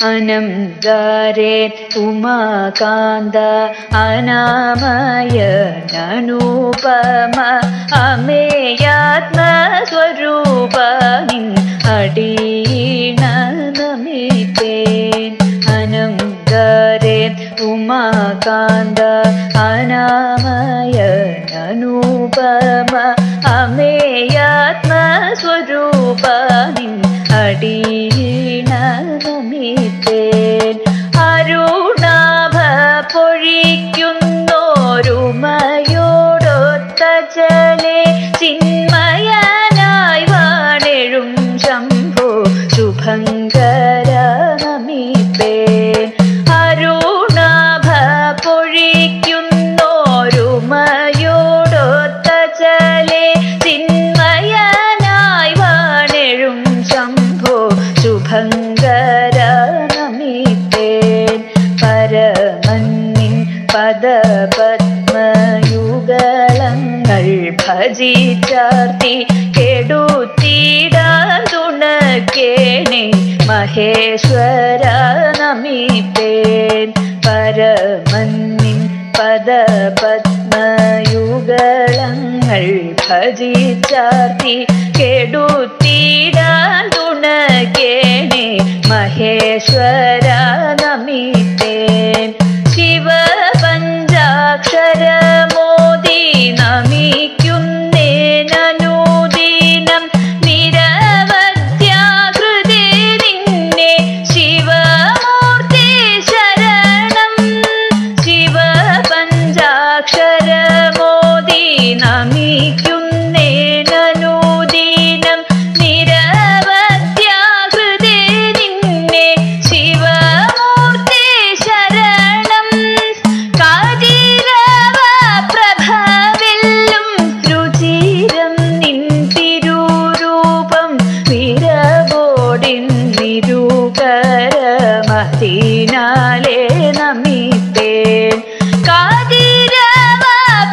അനംഗാരേ ഉമാകാന്ത അനാമയ അനുപമ അമേയാത്മസ്വരൂപ നിൻ അടിയീണ നമിപ്പേൻ. അനംഗാരേ ഉമാകാന്ത അനാമയ അനുപമ അമേയാത്മസ്വരൂപ നിൻ അടിയീണ നമിപ്പേൻ. അരുണാഭ പൊഴിക്കുന്നോരുമയോടൊത്ത ചലേ ചിന്മയനായി വാണെഴും ശംഭോ ശുഭങ്കര നമിപ്പേൻ. അരുണാഭ പൊഴിക്കുന്നോരുമയോടൊത്ത ചലേ ചിന്മയനായി വാണെഴും ശംഭോ ശുഭങ്കര നമിപ്പേൻ. പരമന്നിൻ പദപത്മയുഗളങ്ങൾ ഭജിച്ചാർത്തി കെടുത്തിടാൻ തുണക്കേണേ മഹേശ്വര നമിപ്പേൻ. പരമന്നിൻ പദപത്മയുഗളങ്ങൾ ഭജിച്ചാർത്തി കെടുത്തിടാൻ തുണക്കേണേ മഹേശ്വര നമിപ്പേൻ. ശിവപഞ്ചാക്ഷരമോദി നമിക്കുന്നേനനുദിനം നിരവധ്യാകൃതി നിന്നെ ശിവമൂർത്തി ശരണം. ശിവപഞ്ചാക്ഷരമോദി നമിക്കുന്നേനനുദിനം നിരവധ്യാകൃതി നിന്നെ ശിവമൂർത്തി ശരണം. കാതിരവ പ്രഭവില്ലും രുചിരം നിൻ തിരുരൂപം വിരവോടിൻ നിരൂകരമതിനാലേ നമിപ്പേൻ. കാതിരവ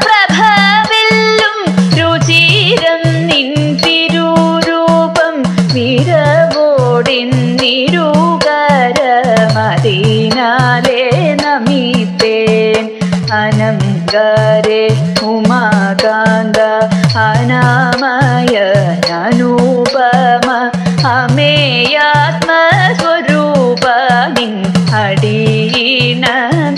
പ്രഭവില്ലും രുചിരം നിൻ തിരുരൂപം വിരവോടിൻ നിരൂകരമതിനാലേ നമിപ്പേൻ. അനംഗാരേ ഉമാകാന്ത അനാമയ അനുപമ അമേയാത്മസ്വരൂപ നിൻ അടിയീണ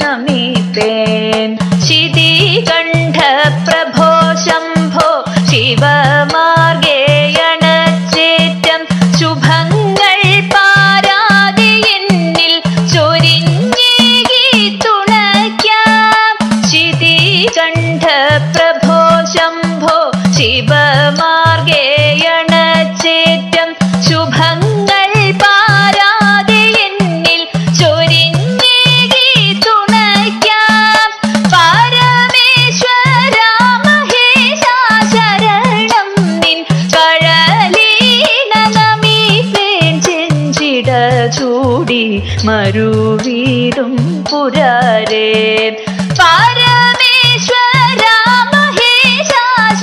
നമിപ്പേൻ. ശിതികണ്ഠ പ്രഭോ ശംഭോ ശിവമാർഗേയണച്ചേറ്റം ശുഭങ്ങൾ പാരാതി എന്നിൽ ചൊരിഞ്ഞേകി തുണയ്ക്കാം. ശിതികണ്ഠ പ്രഭോ ശംഭോ ശിവമാർഗേയണച്ചേറ്റം ശുഭങ്ങൾ പാരാതി എന്നിൽ ചൊരിഞ്ഞേകി തുണയ്ക്കാം. പരമേശ്വര മഹേശ ശരണം നിൻ കഴലീണ നമിപ്പേൻ. ചെഞ്ചിട ചൂടി മരുവീടും പുരാരേ. പരമേശ്വര മഹേശ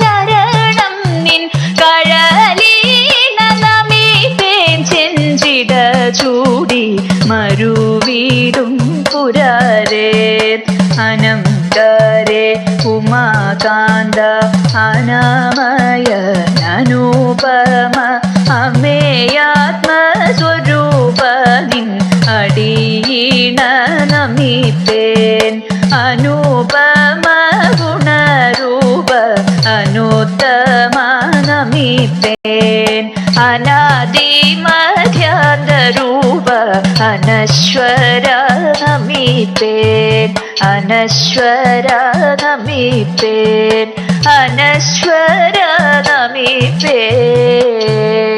ശരണം നിൻ കഴലീണ നമിപ്പേൻ. ചെഞ്ചിട ചൂടി മരുവീടും പുരാരേ. അനംഗാരേ ഉമാകാന്ത അനാമയ അനുപമ അമേയാത്മസ്വരൂപ നിൻ അടിയീണ നമിപ്പേൻ. അനുപമ ഗുണരൂപ അനുത്തമ നമിപ്പേൻ. അനാദി മധ്യാന്തരൂപ അനശ്വര നമിപ്പേൻ. അനശ്വര നമിപ്പേൻ. അനശ്വര നമിപ്പേൻ.